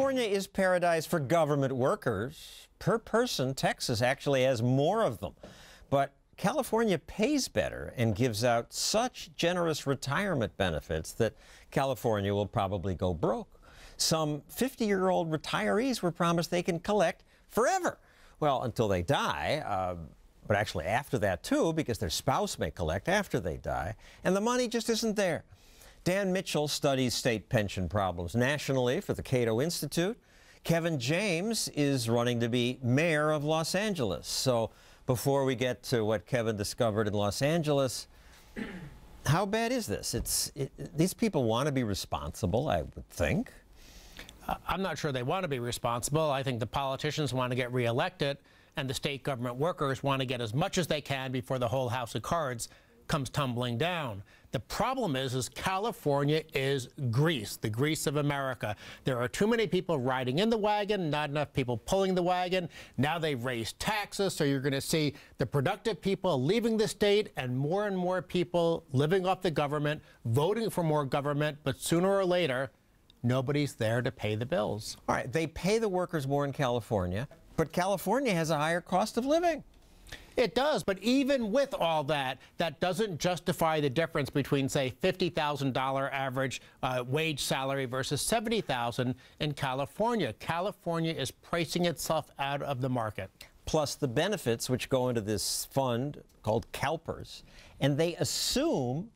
California is paradise for government workers. Per person, Texas actually has more of them. But California pays better and gives out such generous retirement benefits that California will probably go broke. Some 50-year-old retirees were promised they can collect forever. Well, until they die, but actually after that too, because their spouse may collect after they die, and the money just isn't there. Dan Mitchell studies state pension problems nationally for the Cato Institute. Kevin James is running to be mayor of Los Angeles. So before we get to what Kevin discovered in Los Angeles, how bad is this? These people want to be responsible, I would think. I'm not sure they want to be responsible. I think the politicians want to get reelected, and the state government workers want to get as much as they can before the whole house of cards comes tumbling down. The problem is California is Greece, the Greece of America. There are too many people riding in the wagon, not enough people pulling the wagon. Now they've raised taxes, so you're going to see the productive people leaving the state and more people living off the government, voting for more government, but sooner or later, nobody's there to pay the bills. All right, they pay the workers more in California, but California has a higher cost of living. It does, but even with all that, that doesn't justify the difference between, say, $50,000 average wage salary versus $70,000 in California. California is pricing itself out of the market. Plus the benefits which go into this fund called CalPERS, and they assume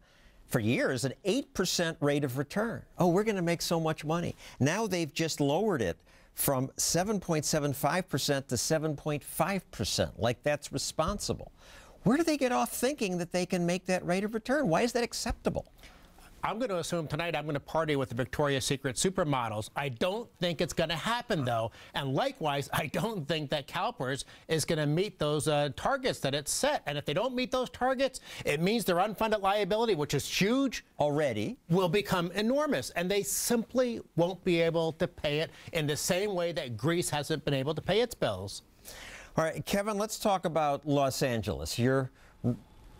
for years an 8% rate of return. Oh, we're going to make so much money. Now they've just lowered it from 7.75% to 7.5%, like that's responsible. Where do they get off thinking that they can make that rate of return? Why is that acceptable? I'm going to assume tonight I'm going to party with the Victoria's Secret supermodels. I don't think it's going to happen, though. And likewise, I don't think that CalPERS is going to meet those targets that it's set. And if they don't meet those targets, it means their unfunded liability, which is huge already, will become enormous. And they simply won't be able to pay it in the same way that Greece hasn't been able to pay its bills. All right, Kevin, let's talk about Los Angeles. You're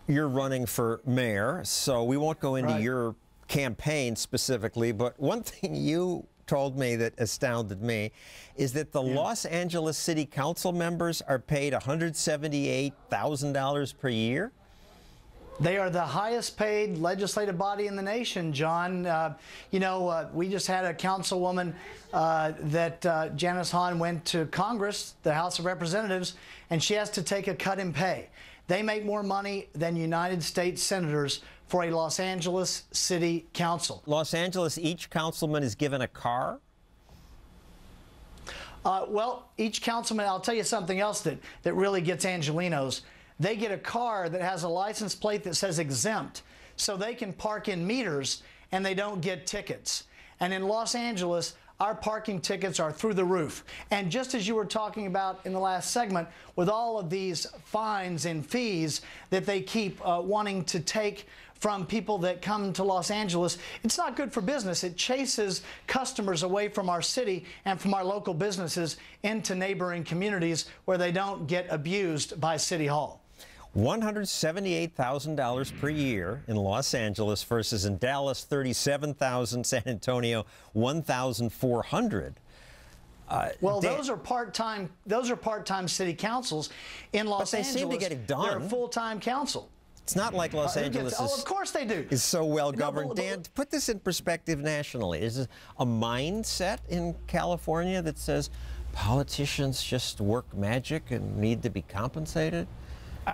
running for mayor, so we won't go into your campaign specifically, but one thing you told me that astounded me is that the Los Angeles City Council members are paid $178,000 per year. They are the highest paid legislative body in the nation, John. We just had a councilwoman that Janice Hahn went to Congress, the House of Representatives, and she has to take a cut in pay. They make more money than United States senators for a Los Angeles City Council. Los Angeles, each councilman is given a car? Well, each councilman, I'll tell you something else that really gets Angelenos. They get a car that has a license plate that says exempt, so they can park in meters and they don't get tickets. And in Los Angeles, our parking tickets are through the roof. And just as you were talking about in the last segment, with all of these fines and fees that they keep wanting to take from people that come to Los Angeles, it's not good for business. It chases customers away from our city and from our local businesses into neighboring communities where they don't get abused by City Hall. $178,000 per year in Los Angeles versus in Dallas, $37,000, San Antonio, $1,400. Well, those are part-time city councils. In Los Angeles, seem to get it done. They're a full-time council. It's not like Los Angeles of course they do. is so well governed. Dan, to put this in perspective nationally, is this a mindset in California that says politicians just work magic and need to be compensated?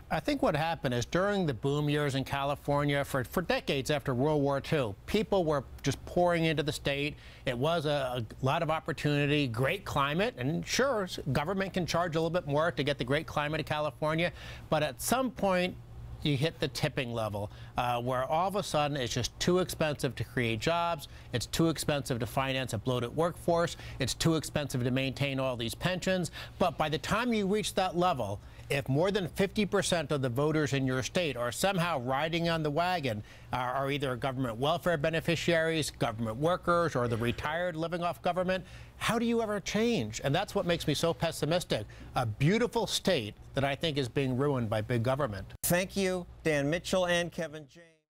I think what happened is during the boom years in California, for decades after World War II, people were just pouring into the state. It was a lot of opportunity, great climate, and sure, government can charge a little bit more to get the great climate of California, but at some point, you hit the tipping level where all of a sudden it's just too expensive to create jobs, it's too expensive to finance a bloated workforce, it's too expensive to maintain all these pensions. But by the time you reach that level, if more than 50% of the voters in your state are somehow riding on the wagon, are either government welfare beneficiaries, government workers, or the retired living off government, how do you ever change? And that's what makes me so pessimistic. A beautiful state that I think is being ruined by big government. Thank you, Dan Mitchell and Kevin James.